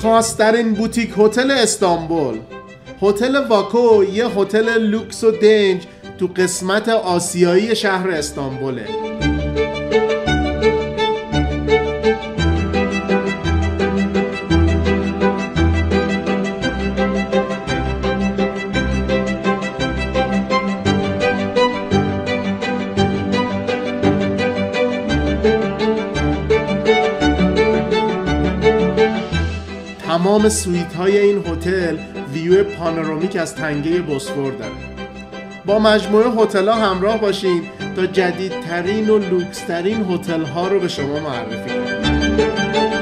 خاص‌ترین بوتیک هتل استانبول. هتل واکو یه هتل لوکس و دنج تو قسمت آسیایی شهر استانبوله. تمام سویت های این هتل ویو پانورامیک از تنگه بوسفور داره. با مجموعه هتل ها همراه باشین تا جدیدترین و لوکس ترین هتل ها رو به شما معرفی کنم.